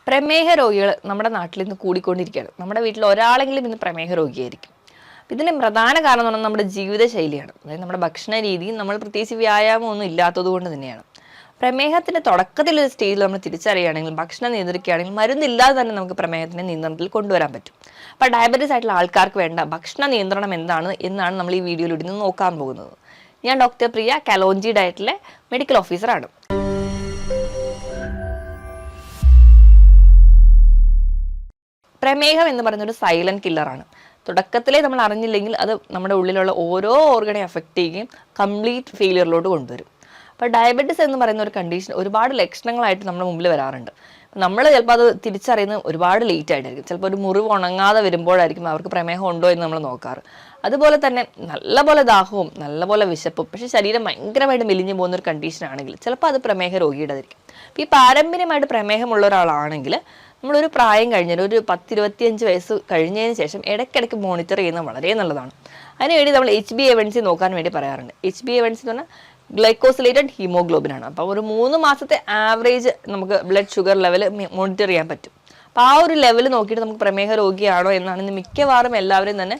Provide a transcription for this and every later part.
പ്രമേഹ രോഗികൾ നമ്മുടെ നാട്ടിൽ ഇന്ന് കൂടിക്കൊണ്ടിരിക്കുകയാണ്. നമ്മുടെ വീട്ടിൽ ഒരാളെങ്കിലും ഇന്ന് പ്രമേഹ രോഗിയായിരിക്കും. ഇതിന് പ്രധാന കാരണം എന്ന് പറഞ്ഞാൽ നമ്മുടെ ജീവിതശൈലിയാണ്. അതായത് നമ്മുടെ ഭക്ഷണ രീതിയും നമ്മൾ പ്രത്യേകിച്ച് വ്യായാമമൊന്നും ഇല്ലാത്തത് കൊണ്ട് തന്നെയാണ്. പ്രമേഹത്തിന്റെ തുടക്കത്തിലൊരു സ്റ്റേജിൽ നമ്മൾ തിരിച്ചറിയുകയാണെങ്കിൽ, ഭക്ഷണം നിയന്ത്രിക്കുകയാണെങ്കിൽ, മരുന്നില്ലാതെ തന്നെ നമുക്ക് പ്രമേഹത്തിന്റെ നിയന്ത്രണത്തിൽ കൊണ്ടുവരാൻ പറ്റും. അപ്പോൾ ഡയബറ്റീസ് ആയിട്ടുള്ള ആൾക്കാർക്ക് വേണ്ട ഭക്ഷണ നിയന്ത്രണം എന്നാണ് നമ്മൾ ഈ വീഡിയോയിലൂടെ നിന്ന് നോക്കാൻ പോകുന്നത്. ഞാൻ ഡോക്ടർ പ്രിയ, കലോഞ്ചി ഡയറ്റിലെ മെഡിക്കൽ ഓഫീസറാണ്. പ്രമേഹം എന്ന് പറയുന്ന ഒരു സൈലന്റ് കില്ലറാണ്. തുടക്കത്തിലേ നമ്മൾ അറിഞ്ഞില്ലെങ്കിൽ അത് നമ്മുടെ ഉള്ളിലുള്ള ഓരോ ഓർഗനെ അഫക്റ്റ് ചെയ്യുകയും കംപ്ലീറ്റ് ഫെയിലിയറിലോട്ട് കൊണ്ടുവരും. അപ്പോൾ ഡയബറ്റീസ് എന്ന് പറയുന്ന ഒരു കണ്ടീഷൻ ഒരുപാട് ലക്ഷണങ്ങളായിട്ട് നമ്മുടെ മുമ്പിൽ വരാറുണ്ട്. നമ്മൾ ചിലപ്പോൾ അത് തിരിച്ചറിയുന്നത് ഒരുപാട് ലേറ്റ് ആയിട്ടായിരിക്കും. ചിലപ്പോൾ ഒരു മുറിവ് ഉണങ്ങാതെ വരുമ്പോഴായിരിക്കും അവർക്ക് പ്രമേഹം ഉണ്ടോ എന്ന് നമ്മൾ നോക്കാറ്. അതുപോലെ തന്നെ നല്ലപോലെ ദാഹവും നല്ലപോലെ വിശപ്പും, പക്ഷെ ശരീരം ഭയങ്കരമായിട്ട് മെലിഞ്ഞു പോകുന്ന ഒരു കണ്ടീഷൻ ആണെങ്കിൽ ചിലപ്പോൾ അത് പ്രമേഹ രോഗിയുടേതായിരിക്കും. അപ്പോൾ ഈ പാരമ്പര്യമായിട്ട് പ്രമേഹമുള്ള ഒരാളാണെങ്കിൽ നമ്മളൊരു പ്രായം കഴിഞ്ഞാൽ ഒരു 10-25 വയസ്സ് കഴിഞ്ഞതിന് ശേഷം ഇടയ്ക്കിടയ്ക്ക് മോണിറ്റർ ചെയ്യുന്നത് വളരെ നല്ലതാണ്. അതിനുവേണ്ടി നമ്മൾ HbA1c നോക്കാൻ വേണ്ടി പറയാറുണ്ട്. HbA1c എന്ന് പറഞ്ഞാൽ ഗ്ലൈക്കോസിലേറ്റഡ് ഹീമോഗ്ലോബിൻ ആണ്. അപ്പോൾ ഒരു 3 മാസത്തെ ആവറേജ് നമുക്ക് ബ്ലഡ് ഷുഗർ ലെവൽ മോണിറ്റർ ചെയ്യാൻ പറ്റും. അപ്പോൾ ആ ഒരു ലെവൽ നോക്കിയിട്ട് നമുക്ക് പ്രമേഹ രോഗിയാണോ എന്നാണ് ഇന്ന് മിക്കവാറും എല്ലാവരും തന്നെ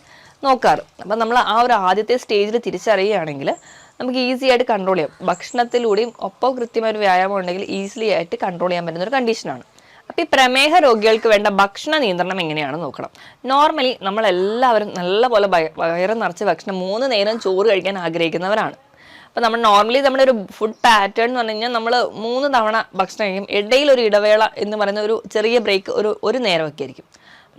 നോക്കാറ്. അപ്പം നമ്മൾ ആ ഒരു ആദ്യത്തെ സ്റ്റേജിൽ തിരിച്ചറിയുകയാണെങ്കിൽ നമുക്ക് ഈസി ആയിട്ട് കൺട്രോൾ ചെയ്യാം. ഭക്ഷണത്തിലൂടെയും ഒപ്പം കൃത്യമായ ഒരു വ്യായാമം ഉണ്ടെങ്കിൽ ഈസിലി ആയിട്ട് കൺട്രോൾ ചെയ്യാൻ പറ്റുന്ന ഒരു കണ്ടീഷനാണ്. അപ്പോൾ ഈ പ്രമേഹ രോഗികൾക്ക് വേണ്ട ഭക്ഷണ നിയന്ത്രണം എങ്ങനെയാണെന്ന് നോക്കണം. നോർമലി നമ്മളെല്ലാവരും നല്ലപോലെ വയറ് നിറച്ച് ഭക്ഷണം 3 നേരം ചോറ് കഴിക്കാൻ ആഗ്രഹിക്കുന്നവരാണ്. അപ്പോൾ നമ്മൾ നോർമലി നമ്മുടെ ഒരു ഫുഡ് പാറ്റേൺ എന്ന് പറഞ്ഞു കഴിഞ്ഞാൽ നമ്മൾ 3 തവണ ഭക്ഷണം കഴിക്കും. ഇടയിൽ ഒരു ഇടവേള എന്ന് പറയുന്ന ഒരു ചെറിയ ബ്രേക്ക് ഒരു നേരമൊക്കെ ആയിരിക്കും.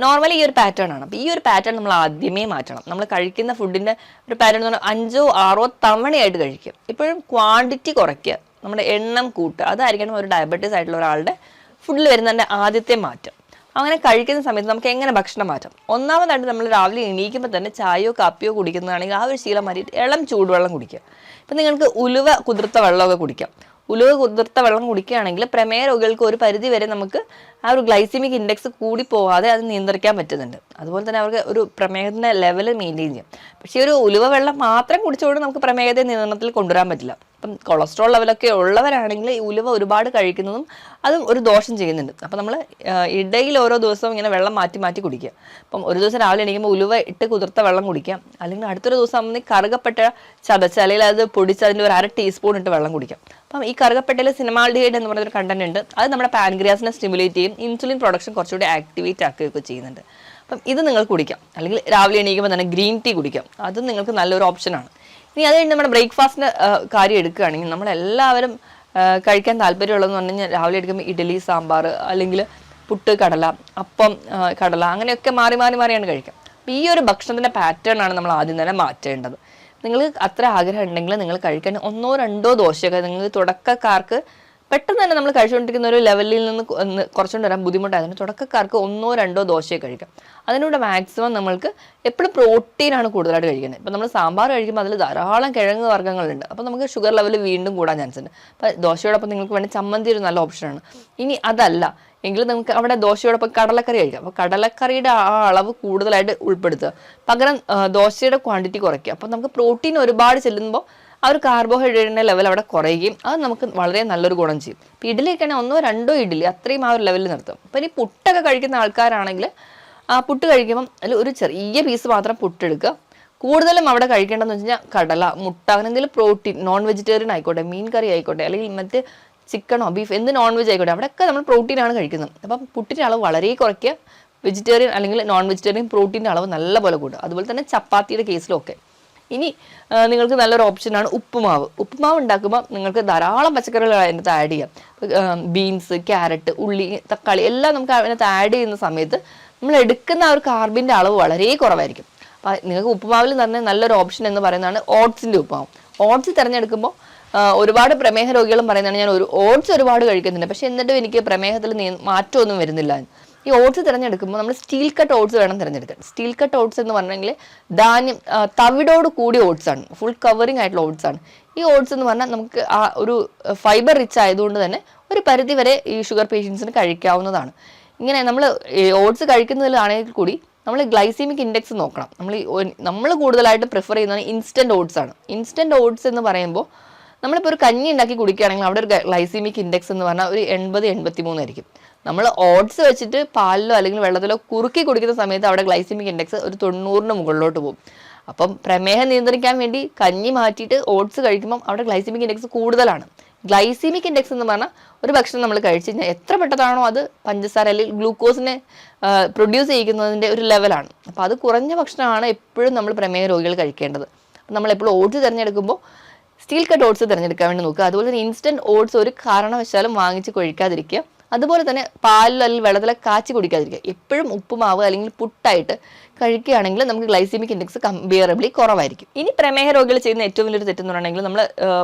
നോർമലി ഈ ഒരു പാറ്റേൺ ആണ്. അപ്പോൾ ഈ ഒരു പാറ്റേൺ നമ്മൾ ആദ്യമേ മാറ്റണം. നമ്മൾ കഴിക്കുന്ന ഫുഡിൻ്റെ ഒരു പാറ്റേൺ എന്ന് പറഞ്ഞാൽ 5-6 തവണയായിട്ട് കഴിക്കുക. ഇപ്പോഴും ക്വാണ്ടിറ്റി കുറയ്ക്കുക, നമ്മുടെ എണ്ണം കൂട്ടുക. അതായിരിക്കണം ഒരു ഡയബറ്റീസ് ആയിട്ടുള്ള ഒരാളുടെ ഫുഡിൽ വരുന്നതിൻ്റെ ആദ്യത്തെ മാറ്റം. അങ്ങനെ കഴിക്കുന്ന സമയത്ത് നമുക്ക് എങ്ങനെ ഭക്ഷണം മാറ്റാം? ഒന്നാമതായിട്ട് നമ്മൾ രാവിലെ എണീക്കുമ്പോൾ തന്നെ ചായയോ കാപ്പിയോ കുടിക്കുന്നതാണെങ്കിൽ ആ ഒരു ശീലം മാറ്റിയിട്ട് ഇളം ചൂടുവെള്ളം കുടിക്കുക. ഇപ്പം നിങ്ങൾക്ക് ഉലുവ കുതിർത്ത വെള്ളമൊക്കെ കുടിക്കാം. ഉലുവ കുതിർത്ത വെള്ളം കുടിക്കുകയാണെങ്കിൽ പ്രമേഹ രോഗികൾക്ക് ഒരു പരിധി വരെ നമുക്ക് ആ ഒരു ഗ്ലൈസിമിക് ഇൻഡെക്സ് കൂടി പോകാതെ അത് നിയന്ത്രിക്കാൻ പറ്റുന്നുണ്ട്. അതുപോലെ തന്നെ അവർക്ക് ഒരു പ്രമേഹത്തിൻ്റെ ലെവൽ മെയിൻറ്റെയിൻ ചെയ്യാം. പക്ഷേ ഒരു ഉലുവ വെള്ളം മാത്രം കുടിച്ചുകൊണ്ട് നമുക്ക് പ്രമേഹത്തെ നിയന്ത്രണത്തിൽ കൊണ്ടുവരാൻ പറ്റില്ല. അപ്പം കൊളസ്ട്രോൾ ലെവലൊക്കെ ഉള്ളവരാണെങ്കിൽ ഈ ഉലുവ ഒരുപാട് കഴിക്കുന്നതും അതും ഒരു ദോഷം ചെയ്യുന്നുണ്ട്. അപ്പം നമ്മൾ ഇടയിൽ ഓരോ ദിവസവും ഇങ്ങനെ വെള്ളം മാറ്റി മാറ്റി കുടിക്കുക. അപ്പം ഒരു ദിവസം രാവിലെ എണീക്കുമ്പോൾ ഉലുവ ഇട്ട് കുതിർത്ത വെള്ളം കുടിക്കാം. അല്ലെങ്കിൽ അടുത്തൊരു ദിവസം നമ്മൾ കറുകപ്പെട്ട ചതച്ച് അല്ലെങ്കിൽ അത് പൊടിച്ച് അതിൻ്റെ ഒരു 1/2 ടീസ്പൂൺ ഇട്ട് വെള്ളം കുടിക്കാം. അപ്പം ഈ കറുകപ്പെട്ടയിൽ സിനമാൾഡിഹൈഡ് എന്ന് പറയുന്നൊരു കണ്ടന്റ് ഉണ്ട്. അത് നമ്മുടെ പാൻക്രിയാസിനെ സ്റ്റിമുലേറ്റ് ചെയ്യും, ഇൻസുലിൻ പ്രൊഡക്ഷൻ കുറച്ചുകൂടി ആക്ടിവേറ്റ് ആക്കുകയൊക്കെ ചെയ്യുന്നുണ്ട്. അപ്പം ഇത് നിങ്ങൾ കുടിക്കാം. അല്ലെങ്കിൽ രാവിലെ എണീക്കുമ്പോൾ തന്നെ ഗ്രീൻ ടീ കുടിക്കാം. അതും നിങ്ങൾക്ക് നല്ലൊരു ഓപ്ഷനാണ്. ഇനി അത് കഴിഞ്ഞ് നമ്മുടെ ബ്രേക്ക്ഫാസ്റ്റിൻ്റെ കാര്യം എടുക്കുകയാണെങ്കിൽ നമ്മളെല്ലാവരും കഴിക്കാൻ താല്പര്യമുള്ളതെന്ന് പറഞ്ഞു കഴിഞ്ഞാൽ രാവിലെ എടുക്കുമ്പോൾ ഇഡ്ഡലി, സാമ്പാർ, അല്ലെങ്കിൽ പുട്ട്, കടല, അപ്പം, കടല, അങ്ങനെയൊക്കെ മാറിയാണ് കഴിക്കുക. അപ്പോൾ ഈ ഒരു ഭക്ഷണത്തിൻ്റെ പാറ്റേൺ ആണ് നമ്മൾ ആദ്യം തന്നെ മാറ്റേണ്ടത്. നിങ്ങൾക്ക് അത്ര ആഗ്രഹം ഉണ്ടെങ്കിൽ നിങ്ങൾ കഴിക്കാൻ 1-2 ദോശയൊക്കെ നിങ്ങൾക്ക് തുടക്കക്കാർക്ക് പെട്ടെന്ന് തന്നെ നമ്മൾ കഴിച്ചുകൊണ്ടിരിക്കുന്ന ഒരു ലെവലിൽ നിന്ന് കുറച്ചുകൊണ്ട് വരാൻ ബുദ്ധിമുട്ടായതുകൊണ്ട് തുടക്കക്കാർക്ക് 1-2 ദോശയെ കഴിക്കാം. അതിലൂടെ മാക്സിമം നമ്മൾക്ക് എപ്പോഴും പ്രോട്ടീനാണ് കൂടുതലായിട്ട് കഴിക്കുന്നത്. ഇപ്പം നമ്മൾ സാമ്പാർ കഴിക്കുമ്പോൾ അതിൽ ധാരാളം കിഴങ്ങ് വർഗ്ഗങ്ങളുണ്ട്. അപ്പോൾ നമുക്ക് ഷുഗർ ലെവൽ വീണ്ടും കൂടാൻ ചാൻസ് ഉണ്ട്. അപ്പോൾ ദോശയോടൊപ്പം നിങ്ങൾക്ക് വേണ്ടി ചമ്മന്തി ഒരു നല്ല ഓപ്ഷനാണ്. ഇനി അതല്ല എങ്കിൽ നമുക്ക് അവിടെ ദോശയോടൊപ്പം കടലക്കറി കഴിക്കാം. അപ്പോൾ കടലക്കറിയുടെ ആ അളവ് കൂടുതലായിട്ട് ഉൾപ്പെടുത്തുക, പകരം ദോശയുടെ ക്വാണ്ടിറ്റി കുറയ്ക്കുക. അപ്പോൾ നമുക്ക് പ്രോട്ടീൻ ഒരുപാട് ചെല്ലുമ്പോൾ ആ ഒരു കാർബോഹൈഡ്രേറ്റിൻ്റെ ലെവൽ അവിടെ കുറയുകയും അത് നമുക്ക് വളരെ നല്ലൊരു ഗുണം ചെയ്യും. ഇപ്പോൾ ഇഡ്ഡലിയൊക്കെയാണെങ്കിൽ 1-2 ഇഡ്ഡലി അത്രയും ആ ഒരു ലെവലിൽ നിർത്തും. അപ്പോൾ ഇനി പുട്ടൊക്കെ കഴിക്കുന്ന ആൾക്കാരാണെങ്കിൽ ആ പുട്ട് കഴിക്കുമ്പം അതിൽ ഒരു ചെറിയ പീസ് മാത്രം പുട്ടെടുക്കുക. കൂടുതലും അവിടെ കഴിക്കേണ്ടതെന്ന് വെച്ച് കഴിഞ്ഞാൽ കടല, മുട്ട, അങ്ങനെ എന്തെങ്കിലും പ്രോട്ടീൻ, നോൺ വെജിറ്റേറിയൻ ആയിക്കോട്ടെ, മീൻ കറി ആയിക്കോട്ടെ, അല്ലെങ്കിൽ മറ്റ് ചിക്കനോ ബീഫ് എന്ത് നോൺ വെജ് ആയിക്കോട്ടെ, അവിടെയൊക്കെ നമ്മൾ പ്രോട്ടീനാണ് കഴിക്കുന്നത്. അപ്പം പുട്ടിൻ്റെ അളവ് വളരെ കുറയ്ക്കുക. വെജിറ്റേറിയൻ അല്ലെങ്കിൽ നോൺ വെജിറ്റേറിയൻ പ്രോട്ടീൻ്റെ അളവ് നല്ലപോലെ കൂടുക. അതുപോലെ തന്നെ ചപ്പാത്തിയുടെ കേസിലൊക്കെ. ഇനി നിങ്ങൾക്ക് നല്ലൊരു ഓപ്ഷനാണ് ഉപ്പുമാവ്. ഉപ്പുമാവ് ഉണ്ടാക്കുമ്പോൾ നിങ്ങൾക്ക് ധാരാളം പച്ചക്കറികൾ അതിനകത്ത് ആഡ് ചെയ്യാം. ബീൻസ്, ക്യാരറ്റ്, ഉള്ളി, തക്കാളി എല്ലാം നമുക്ക് അതിനകത്ത് ആഡ് ചെയ്യുന്ന സമയത്ത് നമ്മൾ എടുക്കുന്ന ആ ഒരു കാർബിൻ്റെ അളവ് വളരെ കുറവായിരിക്കും. അപ്പോൾ നിങ്ങൾക്ക് ഉപ്പുമാവിൽ തന്നെ നല്ലൊരു ഓപ്ഷൻ എന്ന് പറയുന്നതാണ് ഓട്സിൻ്റെ ഉപ്പുമാവ്. ഓട്സ് തിരഞ്ഞെടുക്കുമ്പോൾ ഒരുപാട് പ്രമേഹ രോഗികളും പറയുന്നതാണ് ഞാൻ ഓട്സ് ഒരുപാട് കഴിക്കുന്നുണ്ട്, പക്ഷെ എന്നിട്ടും എനിക്ക് പ്രമേഹത്തിൽ മാറ്റമൊന്നും വരുന്നില്ല. ഈ ഓട്സ് തിരഞ്ഞെടുക്കുമ്പോൾ നമ്മൾ സ്റ്റീൽ കട്ട് ഓട്സ് വേണം തിരഞ്ഞെടുക്കാൻ. സ്റ്റീൽ കട്ട് ഓട്സ് എന്ന് പറഞ്ഞെങ്കിൽ ധാന്യം തവിടോട് കൂടിയ ഓട്സ് ആണ്, ഫുൾ കവറിങ് ആയിട്ടുള്ള ഓട്സ് ആണ്. ഈ ഓട്സ് എന്ന് പറഞ്ഞാൽ നമുക്ക് ആ ഒരു ഫൈബർ റിച്ച് ആയതുകൊണ്ട് തന്നെ ഒരു പരിധി വരെ ഈ ഷുഗർ പേഷ്യൻസിന് കഴിക്കാവുന്നതാണ്. ഇങ്ങനെ നമ്മൾ ഓട്സ് കഴിക്കുന്നതിലാണെങ്കിൽ കൂടി നമ്മൾ ഗ്ലൈസീമിക് ഇൻഡെക്സ് നോക്കണം. നമ്മൾ കൂടുതലായിട്ട് പ്രിഫർ ചെയ്യുന്നത് ഇൻസ്റ്റൻറ്റ് ഓട്സ് ആണ്. ഇൻസ്റ്റൻറ്റ് ഓട്സ് എന്ന് പറയുമ്പോൾ നമ്മളിപ്പോൾ ഒരു കഞ്ഞി ഉണ്ടാക്കി കുടിക്കുകയാണെങ്കിൽ അവിടെ ഒരു ഗ്ലൈസീമിക് ഇൻഡെക്സ് എന്ന് പറഞ്ഞാൽ ഒരു 80-83 ആയിരിക്കും. നമ്മൾ ഓട്സ് വെച്ചിട്ട് പാലിലോ അല്ലെങ്കിൽ വെള്ളത്തിലോ കുറുക്കി കുടിക്കുന്ന സമയത്ത് അവിടെ ഗ്ലൈസിമിക് ഇൻഡെക്സ് ഒരു 90ന് മുകളിലോട്ട് പോകും. അപ്പം പ്രമേഹം നിയന്ത്രിക്കാൻ വേണ്ടി കഞ്ഞി മാറ്റിയിട്ട് ഓട്സ് കഴിക്കുമ്പോൾ അവിടെ ഗ്ലൈസിമിക് ഇൻഡെക്സ് കൂടുതലാണ്. ഗ്ലൈസിമിക് ഇൻഡെക്സ് എന്ന് പറഞ്ഞാൽ ഒരു ഭക്ഷണം നമ്മൾ കഴിച്ചു കഴിഞ്ഞാൽ എത്ര പെട്ടെന്നാണോ അത് പഞ്ചസാര അല്ലെങ്കിൽ ഗ്ലൂക്കോസിനെ പ്രൊഡ്യൂസ് ചെയ്യിക്കുന്നതിൻ്റെ ഒരു ലെവലാണ്. അപ്പോൾ അത് കുറഞ്ഞ ഭക്ഷണമാണ് എപ്പോഴും നമ്മൾ പ്രമേഹ രോഗികൾ കഴിക്കേണ്ടത്. നമ്മളെപ്പോഴും ഓട്സ് തിരഞ്ഞെടുക്കുമ്പോൾ സ്റ്റീൽ കട്ട് ഓട്സ് തിരഞ്ഞെടുക്കാൻ വേണ്ടി നോക്കുക. അതുപോലെ തന്നെ ഇൻസ്റ്റൻറ്റ് ഓട്സ് ഒരു കാരണവശാലും വാങ്ങിച്ച് കഴിക്കാതിരിക്കുക. അതുപോലെ തന്നെ പാലിലോ അല്ലെങ്കിൽ വെള്ളത്തിലോ കാച്ചി കുടിക്കാതിരിക്കുക. എപ്പോഴും ഉപ്പുമാവ് അല്ലെങ്കിൽ പുട്ടായിട്ട് കഴിക്കുകയാണെങ്കിൽ നമുക്ക് ഗ്ലൈസിമിക് ഇൻഡെക്സ് കമ്പിയറബിളി കുറവായിരിക്കും. ഇനി പ്രമേഹ രോഗികൾ ചെയ്യുന്ന ഏറ്റവും വലിയൊരു തെറ്റെന്ന് പറഞ്ഞിട്ടുണ്ടെങ്കിൽ നമ്മൾ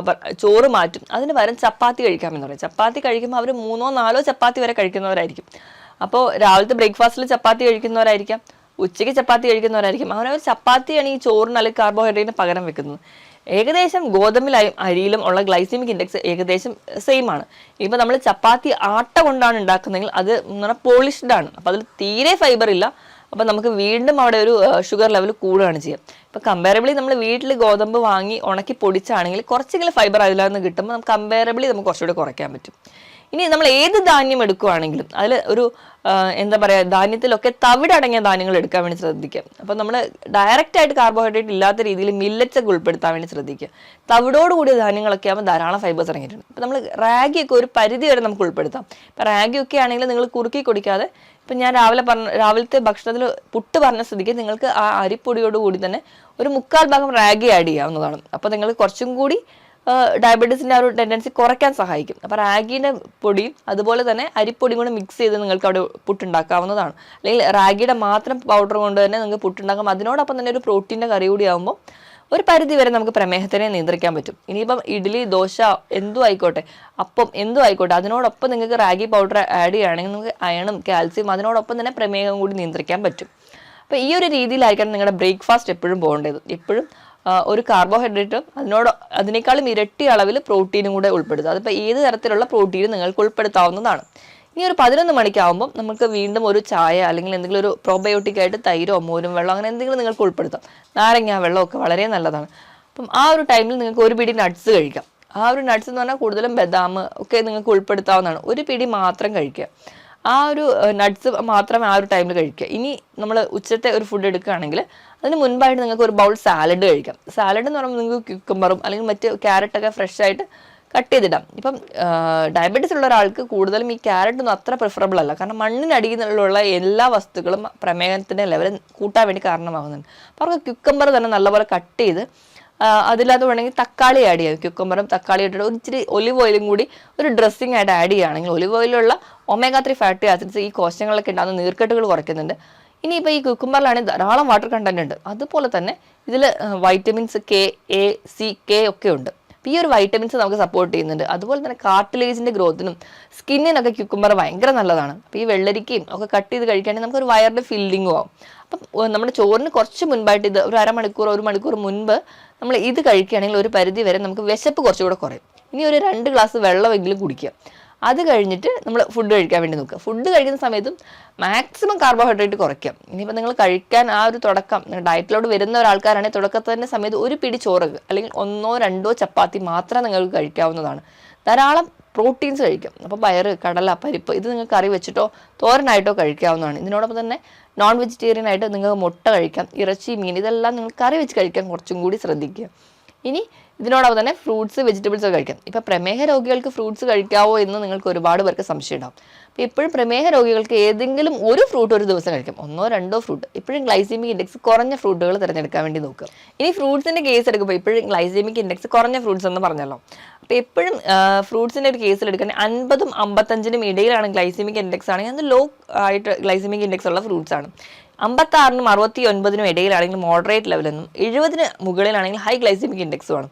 ചോറ് മാറ്റും, അതിന് പകരം ചപ്പാത്തി കഴിക്കാമെന്ന് പറയും. ചപ്പാത്തി കഴിക്കുമ്പോൾ അവർ 3-4 ചപ്പാത്തി വരെ കഴിക്കുന്നവരായിരിക്കും. അപ്പോൾ രാവിലത്തെ ബ്രേക്ക്ഫാസ്റ്റിൽ ചപ്പാത്തി കഴിക്കുന്നവരായിരിക്കാം, ഉച്ചയ്ക്ക് ചപ്പാത്തി കഴിക്കുന്നവരായിരിക്കും. അവർ ചപ്പാത്തിയാണ് ഈ ചോറിന് അല്ലെങ്കിൽ കാർബോഹൈഡ്രേറ്റിന് പകരം വെക്കുന്നത്. ഏകദേശം ഗോതമ്പിലായും അരിയിലും ഉള്ള ഗ്ലൈസിമിക് ഇൻഡെക്സ് ഏകദേശം സെയിം ആണ്. ഇപ്പം നമ്മൾ ചപ്പാത്തി ആട്ട കൊണ്ടാണ് ഉണ്ടാക്കുന്നതെങ്കിൽ അത് പോളിഷ്ഡ് ആണ്. അപ്പം അതിൽ തീരെ ഫൈബർ ഇല്ല. അപ്പം നമുക്ക് വീണ്ടും അവിടെ ഒരു ഷുഗർ ലെവൽ കൂടുകയാണ് ചെയ്യുക. ഇപ്പം കമ്പാരബിളി നമ്മൾ വീട്ടിൽ ഗോതമ്പ് വാങ്ങി ഉണക്കി പൊടിച്ചാണെങ്കിൽ കുറച്ചെങ്കിലും ഫൈബർ അതിൽ നിന്ന് കിട്ടുമ്പോൾ നമുക്ക് കമ്പാരബിളി നമുക്ക് കുറച്ചുകൂടി കുറയ്ക്കാൻ പറ്റും. ഇനി നമ്മൾ ഏത് ധാന്യം എടുക്കുകയാണെങ്കിലും അതിൽ ഒരു എന്താ പറയുക, ധാന്യത്തിലൊക്കെ തവിടടങ്ങിയ ധാന്യങ്ങൾ എടുക്കാൻ വേണ്ടി ശ്രദ്ധിക്കുക. അപ്പോൾ നമ്മൾ ഡയറക്റ്റായിട്ട് കാർബോഹൈഡ്രേറ്റ് ഇല്ലാത്ത രീതിയിൽ മില്ലറ്റ്സ് ഒക്കെ ഉൾപ്പെടുത്താൻ വേണ്ടി ശ്രദ്ധിക്കുക. തവിടോട് കൂടിയ ധാന്യങ്ങളൊക്കെ ആകുമ്പോൾ ധാരാളം ഫൈബേഴ്സ് ഇറങ്ങിയിട്ടുണ്ട്. ഇപ്പോൾ നമ്മൾ റാഗിയൊക്കെ ഒരു പരിധി വരെ നമുക്ക് ഉൾപ്പെടുത്താം. ഇപ്പോൾ റാഗിയൊക്കെ ആണെങ്കിൽ നിങ്ങൾ കുറുക്കി കുടിക്കാതെ, ഇപ്പം ഞാൻ രാവിലത്തെ ഭക്ഷണത്തിൽ പുട്ട് പറഞ്ഞ സ്ഥിതിക്ക് നിങ്ങൾക്ക് ആ അരിപ്പൊടിയോട് കൂടി തന്നെ ഒരു 1/4 ഭാഗം റാഗി ആഡ് ചെയ്യാവുന്നതാണ്. അപ്പോൾ നിങ്ങൾ കുറച്ചും കൂടി ഡയബറ്റീസിൻ്റെ ആ ഒരു ടെൻഡൻസി കുറയ്ക്കാൻ സഹായിക്കും. അപ്പോൾ റാഗിൻ്റെ പൊടിയും അതുപോലെ തന്നെ അരിപ്പൊടിയും കൂടെ മിക്സ് ചെയ്ത് നിങ്ങൾക്ക് അവിടെ പുട്ടുണ്ടാക്കാവുന്നതാണ്. അല്ലെങ്കിൽ റാഗിയുടെ മാത്രം പൗഡർ കൊണ്ട് തന്നെ നിങ്ങൾക്ക് പുട്ടുണ്ടാക്കാം. അതിനോടൊപ്പം തന്നെ ഒരു പ്രോട്ടീൻ്റെ കറി കൂടി ആകുമ്പോൾ ഒരു പരിധി വരെ നമുക്ക് പ്രമേഹത്തിനെ നിയന്ത്രിക്കാൻ പറ്റും. ഇനിയിപ്പം ഇഡ്ഡലി, ദോശ എന്തും ആയിക്കോട്ടെ, അപ്പം എന്തും ആയിക്കോട്ടെ, അതിനോടൊപ്പം നിങ്ങൾക്ക് റാഗി പൗഡർ ആഡ് ചെയ്യുകയാണെങ്കിൽ നിങ്ങൾക്ക് അയണും കാൽസ്യം അതിനോടൊപ്പം തന്നെ പ്രമേഹം കൂടി നിയന്ത്രിക്കാൻ പറ്റും. അപ്പോൾ ഈ ഒരു രീതിയിലായിരിക്കണം നിങ്ങളുടെ ബ്രേക്ക്ഫാസ്റ്റ് എപ്പോഴും പോകേണ്ടത്. എപ്പോഴും ഒരു കാർബോഹൈഡ്രേറ്റും അതിനേക്കാളും ഇരട്ടി അളവിൽ പ്രോട്ടീനും കൂടെ ഉൾപ്പെടുത്തുക. അതിപ്പോൾ ഏത് തരത്തിലുള്ള പ്രോട്ടീനും നിങ്ങൾക്ക് ഉൾപ്പെടുത്താവുന്നതാണ്. ഇനി ഒരു 11 മണിക്കാവുമ്പം നമുക്ക് വീണ്ടും ഒരു ചായ അല്ലെങ്കിൽ എന്തെങ്കിലും ഒരു പ്രോബയോട്ടിക് ആയിട്ട് തൈരോ മോരും വെള്ളം അങ്ങനെ എന്തെങ്കിലും നിങ്ങൾക്ക് ഉൾപ്പെടുത്താം. നാരങ്ങ വെള്ളമൊക്കെ വളരെ നല്ലതാണ്. അപ്പം ആ ഒരു ടൈമിൽ നിങ്ങൾക്ക് ഒരു പിടി നട്ട്സ് കഴിക്കാം. ആ ഒരു നട്ട്സ് എന്ന് പറഞ്ഞാൽ കൂടുതലും ബദാം ഒക്കെ നിങ്ങൾക്ക് ഉൾപ്പെടുത്താവുന്നതാണ്. ഒരു പിടി മാത്രം കഴിക്കുക. ആ ഒരു നട്ട്സ് മാത്രമേ ആ ഒരു ടൈമിൽ കഴിക്കുക. ഇനി നമ്മൾ ഉച്ചത്തെ ഒരു ഫുഡ് എടുക്കുകയാണെങ്കിൽ അതിന് മുൻപായിട്ട് നിങ്ങൾക്ക് ഒരു ബൗൾ സാലഡ് കഴിക്കാം. സാലഡ് എന്ന് പറയുമ്പോൾ നിങ്ങൾക്ക് ക്യുക്കമ്പറും അല്ലെങ്കിൽ മറ്റ് ക്യാരറ്റൊക്കെ ഫ്രഷ് ആയിട്ട് കട്ട് ചെയ്തിടാം. ഇപ്പം ഡയബറ്റീസ് ഉള്ള ഒരാൾക്ക് കൂടുതലും ഈ ക്യാരറ്റൊന്നും അത്ര പ്രിഫറബിൾ അല്ല. കാരണം മണ്ണിനടിയിലുള്ള എല്ലാ വസ്തുക്കളും പ്രമേഹത്തിൻ്റെ ലെവൽ കൂട്ടാൻ വേണ്ടി കാരണമാകുന്നുണ്ട്. അപ്പോൾ അവർക്ക് ക്യുക്കമ്പർ തന്നെ നല്ലപോലെ കട്ട് ചെയ്ത് അതില്ലാതെ വേണമെങ്കിൽ തക്കാളി ആഡ് ചെയ്യാം. ക്യുക്കമ്പറും തക്കാളി ഇട്ടിട്ട് ഒരു ഇച്ചിരി ഒലിവ് ഓയിലും കൂടി ഒരു ഡ്രസ്സിങ് ആയിട്ട് ആഡ് ചെയ്യുകയാണെങ്കിൽ ഒലിവ് ഓയിലുള്ള omega-3 ഫാറ്റി ആസിഡ്സ് ഈ കോശങ്ങളൊക്കെ ഉണ്ടാകുന്ന നീർക്കെട്ടുകൾ കുറയ്ക്കുന്നുണ്ട്. ഇനിയിപ്പോൾ ഈ ക്യുക്കമ്പറിലാണെങ്കിൽ ധാരാളം വാട്ടർ കണ്ടന്റ് ഉണ്ട്. അതുപോലെ തന്നെ ഇതിൽ vitamins K, A, C, K ഒക്കെ ഉണ്ട്. അപ്പോൾ ഈ ഒരു വൈറ്റമിൻസ് നമുക്ക് സപ്പോർട്ട് ചെയ്യുന്നുണ്ട്. അതുപോലെ തന്നെ കാർട്ടിലേജിൻ്റെ ഗ്രോത്തിനും സ്കിന്നിനൊക്കെ ക്യുക്കമ്പർ ഭയങ്കര നല്ലതാണ്. അപ്പോൾ ഈ വെള്ളരിക്കയും ഒക്കെ കട്ട് ചെയ്ത് കഴിക്കുകയാണെങ്കിൽ നമുക്കൊരു വയറിൻ്റെ ഫില്ലിങ്ങും ആവും. അപ്പം നമ്മുടെ ചോറിന് കുറച്ച് മുൻപായിട്ട് ഇത് ഒരു അരമണിക്കൂർ 1 മണിക്കൂർ മുൻപ് നമ്മൾ ഇത് കഴിക്കുകയാണെങ്കിൽ ഒരു പരിധി വരെ നമുക്ക് വിശപ്പ് കുറച്ചുകൂടെ കുറയും. ഇനി ഒരു 2 ഗ്ലാസ് വെള്ളമെങ്കിലും കുടിക്കുക. അത് കഴിഞ്ഞിട്ട് നമ്മൾ ഫുഡ് കഴിക്കാൻ വേണ്ടി നോക്കുക. ഫുഡ് കഴിക്കുന്ന സമയത്തും മാക്സിമം കാർബോഹൈഡ്രേറ്റ് കുറയ്ക്കാം. ഇനിയിപ്പോൾ നിങ്ങൾ കഴിക്കാൻ ആ ഒരു തുടക്കം ഡയറ്റിലോട്ട് വരുന്ന ഒരാൾക്കാരാണെങ്കിൽ തുടക്കത്തിൻ്റെ സമയത്ത് ഒരു പിടി ചോറ് അല്ലെങ്കിൽ 1-2 ചപ്പാത്തി മാത്രം നിങ്ങൾക്ക് കഴിക്കാവുന്നതാണ്. ധാരാളം പ്രോട്ടീൻസ് കഴിക്കാം. അപ്പോൾ പയറ്, കടല, പരിപ്പ് ഇത് നിങ്ങൾക്ക് കറി വെച്ചിട്ടോ തോരനായിട്ടോ കഴിക്കാവുന്നതാണ്. ഇതിനോടൊപ്പം തന്നെ നോൺ വെജിറ്റേറിയൻ ആയിട്ട് നിങ്ങൾക്ക് മുട്ട കഴിക്കാം, ഇറച്ചി, മീൻ ഇതെല്ലാം നിങ്ങൾ കറി വെച്ച് കഴിക്കാൻ കുറച്ചും കൂടി ശ്രദ്ധിക്കുക. ഇനി ഇതിനോടൊപ്പം തന്നെ ഫ്രൂട്ട്സ്, വെജിറ്റബിൾസ് ഒക്കെ കഴിക്കാം. ഇപ്പോൾ പ്രമേഹ രോഗികൾക്ക് ഫ്രൂട്ട്സ് കഴിക്കാവോ എന്ന് നിങ്ങൾക്ക് ഒരുപാട് പേർക്ക് സംശയം ഉണ്ടാവും. അപ്പോൾ എപ്പോഴും പ്രമേഹ രോഗികൾക്ക് ഏതെങ്കിലും ഒരു ഫ്രൂട്ട് ഒരു ദിവസം കഴിക്കാം, 1-2 ഫ്രൂട്ട്. എപ്പോഴും ഗ്ലൈസീമിക് ഇൻഡെക്സ് കുറഞ്ഞ ഫ്രൂട്ടുകൾ തിരഞ്ഞെടുക്കാൻ വേണ്ടി നോക്കുക. ഇനി ഫ്രൂട്ട്സിൻ്റെ കേസ് എടുക്കുമ്പോൾ എപ്പോഴും ഗ്ലൈസീമിക് ഇൻഡെക്സ് കുറഞ്ഞ ഫ്രൂട്ട്സ് എന്ന് പറഞ്ഞല്ലോ. അപ്പോൾ എപ്പോഴും ഫ്രൂട്ട്സിൻ്റെ ഒരു കേസിൽ എടുക്കുകയാണെങ്കിൽ 50-നും 55-നും ഇടയിലാണ് ഗ്ലൈസീമിക് ഇൻഡെക്സ് ആണെങ്കിൽ അത് ലോ ആയിട്ട് ഗ്ലൈസീമിക് ഇൻഡെക്സ് ഉള്ള ഫ്രൂട്ട്സ് ആണ്. 56-നും 69-നും ഇടയിലാണെങ്കിൽ മോഡറേറ്റ് ലെവലെന്നും 70-ന് മുകളിലാണെങ്കിൽ ഹൈ ഗ്ലൈസീമിക് ഇൻഡെക്സുമാണ്.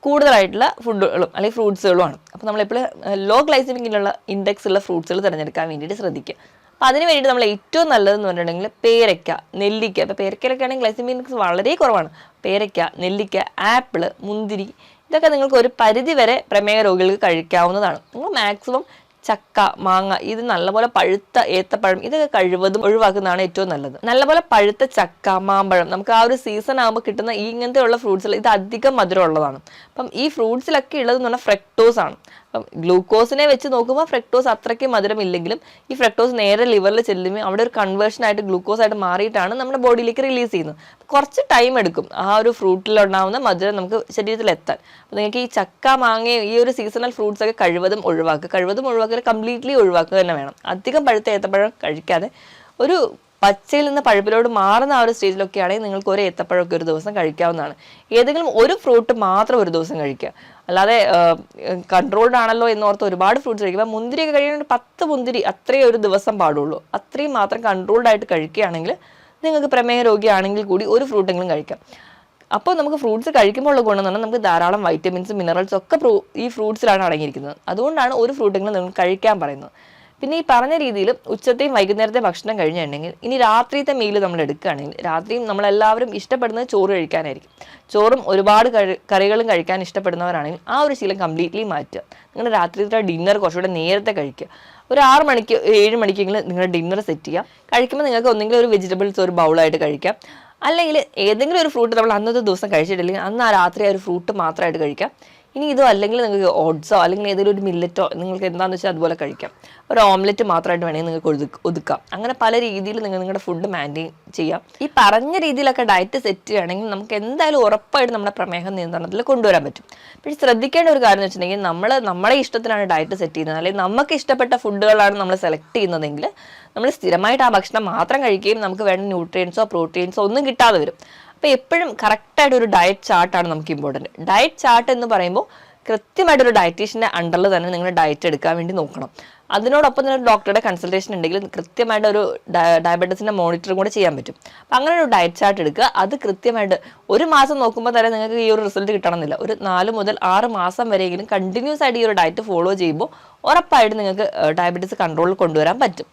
കൂടുതലായിട്ടുള്ള ഫുഡുകളും അല്ലെങ്കിൽ ഫ്രൂട്ട്സുകളുമാണ്. അപ്പോൾ നമ്മളെപ്പോഴും ലോ ഗ്ലൈസീമിക്കിലുള്ള ഇൻഡെക്സ് ഉള്ള ഫ്രൂട്ട്സുകൾ തിരഞ്ഞെടുക്കാൻ വേണ്ടിയിട്ട് ശ്രദ്ധിക്കുക. അപ്പോൾ അതിന് വേണ്ടിയിട്ട് നമ്മൾ ഏറ്റവും നല്ലതെന്ന് പറഞ്ഞിട്ടുണ്ടെങ്കിൽ പേരയ്ക്ക, നെല്ലിക്ക. ഇപ്പോൾ പേരയ്ക്കയിലൊക്കെ ആണെങ്കിൽ ഗ്ലൈസീമിക് ഇൻഡെക്സ് വളരെ കുറവാണ്. പേരയ്ക്ക, നെല്ലിക്ക, ആപ്പിള്, മുന്തിരി ഇതൊക്കെ നിങ്ങൾക്ക് ഒരു പരിധി വരെ പ്രമേഹ രോഗികൾക്ക് കഴിക്കാവുന്നതാണ്. നിങ്ങൾ മാക്സിമം ചക്ക, മാങ്ങ ഇത് നല്ലപോലെ പഴുത്ത ഏത്തപ്പഴം ഇതൊക്കെ കഴിവതും ഒഴിവാക്കുന്നതാണ് ഏറ്റവും നല്ലത്. നല്ലപോലെ പഴുത്ത ചക്ക, മാമ്പഴം നമുക്ക് ആ ഒരു സീസൺ ആകുമ്പോൾ കിട്ടുന്ന ഈ ഇങ്ങനത്തെ ഉള്ള ഫ്രൂട്ട്സിൽ ഇത് അധികം മധുരം ഉള്ളതാണ്. അപ്പം ഈ ഫ്രൂട്ട്സിലൊക്കെ ഉള്ളതെന്ന് പറഞ്ഞാൽ ഫ്രക്ടോസ് ആണ്. അപ്പം ഗ്ലൂക്കോസിനെ വെച്ച് നോക്കുമ്പോൾ ഫ്രക്ടോസ് അത്രയ്ക്ക് മധുരമില്ലെങ്കിലും ഈ ഫ്രക്ടോസ് നേരെ ലിവറിൽ ചെല്ലുമ്പോൾ അവിടെ ഒരു കൺവേർഷൻ ആയിട്ട് ഗ്ലൂക്കോസ് ആയിട്ട് മാറിയിട്ടാണ് നമ്മുടെ ബോഡിയിലേക്ക് റിലീസ് ചെയ്യുന്നത്. കുറച്ച് ടൈം എടുക്കും ആ ഒരു ഫ്രൂട്ടിലുണ്ടാവുന്ന മധുരം നമുക്ക് ശരീരത്തിൽ എത്താൻ. അപ്പോൾ നിങ്ങൾക്ക് ഈ ചക്ക, മാങ്ങ, ഈ ഒരു സീസണൽ ഫ്രൂട്ട്സ് ഒക്കെ കഴിവതും ഒഴിവാക്കുക, കംപ്ലീറ്റ്ലി ഒഴിവാക്കുക തന്നെ വേണം. അധികം പഴുത്ത ഏത്തപ്പഴം കഴിക്കാതെ ഒരു പച്ചയിൽ നിന്ന് പഴുപ്പിലോട്ട് മാറുന്ന ആ ഒരു സ്റ്റേജിലൊക്കെ ആണെങ്കിൽ നിങ്ങൾക്ക് ഒരു ഏത്തപ്പഴമൊക്കെ ഒരു ദിവസം കഴിക്കാവുന്നതാണ്. ഏതെങ്കിലും ഒരു ഫ്രൂട്ട് മാത്രം ഒരു ദിവസം കഴിക്കുക. അല്ലാതെ കൺട്രോൾഡ് ആണല്ലോ എന്നോർത്ത് ഒരുപാട് ഫ്രൂട്ട്സ് കഴിക്കുക. മുന്തിരിയൊക്കെ കഴിയുന്നത് 10 മുന്തിരി അത്രയും ഒരു ദിവസം പാടുള്ളൂ. അത്രയും മാത്രം കൺട്രോൾഡ് ആയിട്ട് കഴിക്കുകയാണെങ്കിൽ നിങ്ങൾക്ക് പ്രമേഹ രോഗിയാണെങ്കിൽ കൂടി ഒരു ഫ്രൂട്ടെങ്കിലും കഴിക്കാം. അപ്പോൾ നമുക്ക് ഫ്രൂട്ട്സ് കഴിക്കുമ്പോൾ ഉള്ള ഗുണം എന്ന് പറഞ്ഞാൽ നമുക്ക് ധാരാളം വൈറ്റമിൻസും മിനറൽസും ഒക്കെ ഈ ഫ്രൂട്ട്സിലാണ് അടങ്ങിയിരിക്കുന്നത്. അതുകൊണ്ടാണ് ഒരു ഫ്രൂട്ടെങ്കിലും നിങ്ങൾ കഴിക്കാൻ പറയുന്നത്. പിന്നെ ഈ പറഞ്ഞ രീതിയിൽ ഉച്ചത്തെയും വൈകുന്നേരത്തെ ഭക്ഷണം കഴിഞ്ഞിട്ടുണ്ടെങ്കിൽ ഇനി രാത്രിയത്തെ മീൽ നമ്മൾ എടുക്കുകയാണെങ്കിൽ രാത്രിയും നമ്മളെല്ലാവരും ഇഷ്ടപ്പെടുന്നത് ചോറ് കഴിക്കാനായിരിക്കും. ചോറും ഒരുപാട് കറികളും കഴിക്കാൻ ഇഷ്ടപ്പെടുന്നവരാണെങ്കിൽ ആ ഒരു ശീലം കംപ്ലീറ്റ്ലി മാറ്റുക. നിങ്ങൾ രാത്രിയിലത്തെ ഡിന്നർ കുറച്ചുകൂടെ നേരത്തെ കഴിക്കുക. ഒരു 6 മണിക്ക് 7 മണിക്കെങ്കിലും നിങ്ങളുടെ ഡിന്നർ സെറ്റ് ചെയ്യുക. കഴിക്കുമ്പോൾ നിങ്ങൾക്ക് ഒന്നെങ്കിലും ഒരു വെജിറ്റബിൾസ് ഒരു ബൗളായിട്ട് കഴിക്കാം. അല്ലെങ്കിൽ ഏതെങ്കിലും ഒരു ഫ്രൂട്ട് നമ്മൾ അന്നത്തെ ദിവസം കഴിച്ചിട്ടില്ലെങ്കിൽ അന്ന് ആ രാത്രി ആ ഒരു ഫ്രൂട്ട് മാത്രമായിട്ട് കഴിക്കാം. ഇനി ഇതോ അല്ലെങ്കിൽ നിങ്ങൾക്ക് ഓട്സോ അല്ലെങ്കിൽ ഏതെങ്കിലും ഒരു മില്ലറ്റോ നിങ്ങൾക്ക് എന്താണെന്ന് വെച്ചാൽ അതുപോലെ കഴിക്കാം. ഒരു ഓംലെറ്റ് മാത്രമായിട്ട് വേണമെങ്കിൽ നിങ്ങൾക്ക് ഒതുക്കാം. അങ്ങനെ പല രീതിയിൽ നിങ്ങളുടെ ഫുഡ് മാൻറ്റെയിൻ ചെയ്യാം. ഈ പറഞ്ഞ രീതിയിലൊക്കെ ഡയറ്റ് സെറ്റ് ചെയ്യുകയാണെങ്കിൽ നമുക്ക് എന്തായാലും ഉറപ്പായിട്ട് നമ്മുടെ പ്രമേഹ നിയന്ത്രണത്തിൽ കൊണ്ടുവരാൻ പറ്റും. പക്ഷേ ശ്രദ്ധിക്കേണ്ട ഒരു കാര്യം എന്ന് വെച്ചിട്ടുണ്ടെങ്കിൽ നമ്മുടെ ഇഷ്ടത്തിനാണ് ഡയറ്റ് സെറ്റ് ചെയ്യുന്നത്, അല്ലെങ്കിൽ നമുക്ക് ഇഷ്ടപ്പെട്ട ഫുഡുകളാണ് നമ്മൾ സെലക്ട് ചെയ്യുന്നതെങ്കിൽ നമ്മൾ സ്ഥിരമായിട്ട് ആ ഭക്ഷണം മാത്രം കഴിക്കുകയും നമുക്ക് വേണ്ട ന്യൂട്രിയൻസോ പ്രോട്ടീൻസോ ഒന്നും കിട്ടാതെ വരും. അപ്പോൾ എപ്പോഴും കറക്റ്റായിട്ട് ഒരു ഡയറ്റ് ചാർട്ടാണ് നമുക്ക് ഇമ്പോർട്ടൻറ്റ്. ഡയറ്റ് ചാർട്ട് എന്ന് പറയുമ്പോൾ കൃത്യമായിട്ടൊരു ഡയറ്റീഷ്യൻ്റെ അണ്ടറിൽ തന്നെ നിങ്ങൾ ഡയറ്റ് എടുക്കാൻ വേണ്ടി നോക്കണം. അതിനോടൊപ്പം തന്നെ ഒരു ഡോക്ടറുടെ കൺസൾട്ടേഷൻ ഉണ്ടെങ്കിൽ കൃത്യമായിട്ട് ഒരു ഡയബറ്റീസിൻ്റെ മോണിറ്ററും കൂടെ ചെയ്യാൻ പറ്റും. അപ്പം അങ്ങനെ ഒരു ഡയറ്റ് ചാർട്ട് എടുക്കുക. അത് കൃത്യമായിട്ട് ഒരു മാസം നോക്കുമ്പോൾ തന്നെ നിങ്ങൾക്ക് ഈ ഒരു റിസൾട്ട് കിട്ടണമെന്നില്ല. ഒരു 4 മുതൽ 6 മാസം വരെയെങ്കിലും കണ്ടിന്യൂസ് ആയിട്ട് ഈ ഒരു ഡയറ്റ് ഫോളോ ചെയ്യുമ്പോൾ ഉറപ്പായിട്ട് നിങ്ങൾക്ക് ഡയബറ്റീസ് കൺട്രോളിൽ കൊണ്ടുവരാൻ പറ്റും.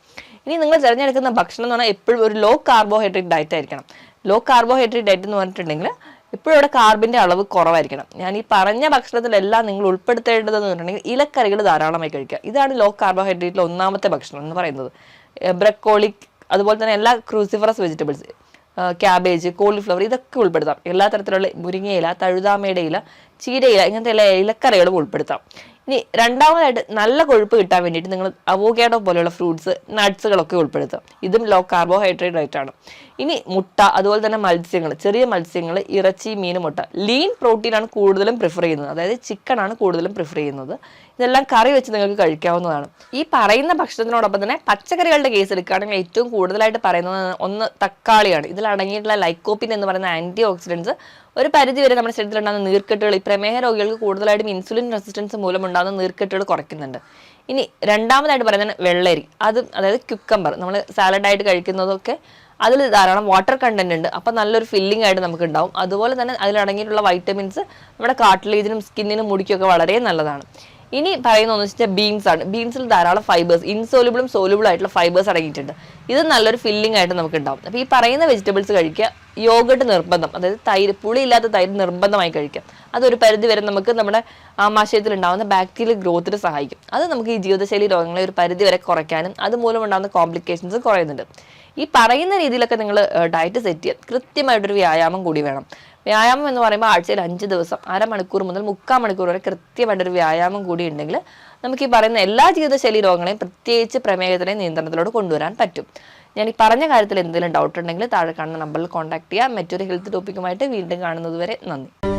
ഇനി നിങ്ങൾ തിരഞ്ഞെടുക്കുന്ന ഭക്ഷണം എന്ന് പറഞ്ഞാൽ എപ്പോഴും ഒരു ലോ കാർബോഹൈഡ്രേറ്റ് ഡയറ്റ് ആയിരിക്കണം. ലോ കാർബോഹൈഡ്രേറ്റ് ഡയറ്റ് എന്ന് പറഞ്ഞിട്ടുണ്ടെങ്കിൽ ഇപ്പോഴും ഇവിടെ കാർബിൻ്റെ അളവ് കുറവായിരിക്കണം. ഞാൻ ഈ പറഞ്ഞ ഭക്ഷണത്തിലെല്ലാം നിങ്ങൾ ഉൾപ്പെടുത്തേണ്ടതെന്ന് പറഞ്ഞിട്ടുണ്ടെങ്കിൽ ഇലക്കറികൾ ധാരാളമായി കഴിക്കുക. ഇതാണ് ലോ കാർബോഹൈഡ്രേറ്റിലെ ഒന്നാമത്തെ ഭക്ഷണം എന്ന് പറയുന്നത്. ബ്രക്കോളി, അതുപോലെ തന്നെ എല്ലാ ക്രൂസിഫറസ് വെജിറ്റബിൾസ്, ക്യാബേജ്, കോളിഫ്ലവർ ഇതൊക്കെ ഉൾപ്പെടുത്താം. എല്ലാ തരത്തിലുള്ള മുരിങ്ങയില, തഴുതാമയുടെ ഇല, ചീരയില, ഇങ്ങനത്തെ എല്ലാ ഇലക്കറികളും ഉൾപ്പെടുത്താം. ഇനി രണ്ടാമതായിട്ട് നല്ല കൊഴുപ്പ് കിട്ടാൻ വേണ്ടിയിട്ട് നിങ്ങൾ അവോക്കാഡോ പോലെയുള്ള ഫ്രൂട്ട്സ്, നട്ട്സുകളൊക്കെ ഉൾപ്പെടുത്തുക. ഇതും ലോ കാർബോഹൈഡ്രേറ്റ് ആയിട്ടാണ്. ഇനി മുട്ട, അതുപോലെ തന്നെ മത്സ്യങ്ങൾ, ചെറിയ മത്സ്യങ്ങൾ, ഇറച്ചി, മീൻ, മുട്ട. ലീൻ പ്രോട്ടീനാണ് കൂടുതലും പ്രിഫർ ചെയ്യുന്നത്, അതായത് ചിക്കനാണ് കൂടുതലും പ്രിഫർ ചെയ്യുന്നത്. ഇതെല്ലാം കറി വെച്ച് നിങ്ങൾക്ക് കഴിക്കാവുന്നതാണ്. ഈ പറയുന്ന ഭക്ഷണത്തിനോടൊപ്പം തന്നെ പച്ചക്കറികളുടെ കേസ് എടുക്കുകയാണെങ്കിൽ ഏറ്റവും കൂടുതലായിട്ട് പറയുന്നത് ഒന്ന് തക്കാളിയാണ്. ഇതിൽ അടങ്ങിയിട്ടുള്ള ലൈക്കോപ്പിൻ എന്ന് പറയുന്ന ആൻറ്റി ഓക്സിഡൻസ് ഒരു പരിധി വരെ നമ്മുടെ ശരീരത്തിലുണ്ടാകുന്ന നീർക്കെട്ടുകൾ, ഈ പ്രമേഹ രോഗികൾക്ക് കൂടുതലായിട്ടും ഇൻസുലിൻ റെസിസ്റ്റൻസ് മൂലമുണ്ടാകുന്ന നീർക്കെട്ടുകൾ കുറയ്ക്കുന്നുണ്ട്. ഇനി രണ്ടാമതായിട്ട് പറയുന്നത് വെള്ളരി, അതായത് ക്യുക്കമ്പർ, നമ്മൾ സാലഡായിട്ട് കഴിക്കുന്നതൊക്കെ അതിൽ ധാരാളം വാട്ടർ കണ്ടന്റ് ഉണ്ട്. അപ്പം നല്ലൊരു ഫില്ലിംഗ് ആയിട്ട് നമുക്ക് ഉണ്ടാവും. അതുപോലെ തന്നെ അതിലടങ്ങിയിട്ടുള്ള വൈറ്റമിൻസ് നമ്മുടെ കാർട്ടിലേജിനും സ്കിന്നിനും മുടിക്കൊക്കെ വളരെ നല്ലതാണ്. ഇനി പറയുന്നതെന്ന് വെച്ചാൽ ബീൻസ് ആണ്. ബീൻസിൽ ധാരാളം ഫൈബേഴ്സ്, ഇൻസോലുബിളും സോലുബിളും ആയിട്ടുള്ള ഫൈബേഴ്സ് അടങ്ങിയിട്ടുണ്ട്. ഇത് നല്ലൊരു ഫില്ലിംഗ് ആയിട്ട് നമുക്ക് ഉണ്ടാവും. അപ്പോൾ ഈ പറയുന്ന വെജിറ്റബിൾസ് കഴിക്കുക. യോഗട്ട് നിർബന്ധം, അതായത് തൈര്, പുളിയില്ലാത്ത തൈര് നിർബന്ധമായി കഴിക്കാം. അതൊരു പരിധി വരെ നമുക്ക് നമ്മുടെ ആമാശയത്തിൽ ഉണ്ടാകുന്ന ബാക്ടീരിയൽ ഗ്രോത്തിന് സഹായിക്കും. അത് നമുക്ക് ഈ ജീവിതശൈലി രോഗങ്ങളെ ഒരു പരിധി വരെ കുറയ്ക്കാനും അതുമൂലം ഉണ്ടാകുന്ന കോംപ്ലിക്കേഷൻസ് കുറയുന്നുണ്ട്. ഈ പറയുന്ന രീതിയിലൊക്കെ നിങ്ങൾ ഡയറ്റ് സെറ്റ് ചെയ്യുക. കൃത്യമായിട്ടൊരു വ്യായാമം കൂടി വേണം. വ്യായാമം എന്ന് പറയുമ്പോൾ ആഴ്ചയിൽ 5 ദിവസം 1/2 മണിക്കൂർ മുതൽ 3/4 മണിക്കൂർ വരെ കൃത്യമായിട്ടൊരു വ്യായാമം കൂടി ഉണ്ടെങ്കിൽ നമുക്ക് ഈ പറയുന്ന എല്ലാ ജീവിതശൈലി രോഗങ്ങളെയും പ്രത്യേകിച്ച് പ്രമേഹത്തിനെ നിയന്ത്രണത്തിലോട്ട് കൊണ്ടുവരാൻ പറ്റും. ഞാൻ ഈ പറഞ്ഞ കാര്യത്തിൽ എന്തെങ്കിലും ഡൗട്ട് ഉണ്ടെങ്കിൽ താഴെ കാണുന്ന നമ്പറിൽ കോൺടാക്ട് ചെയ്യാം. മറ്റൊരു ഹെൽത്ത് ടോപ്പിക്കുമായിട്ട് വീണ്ടും കാണുന്നത് വരെ നന്ദി.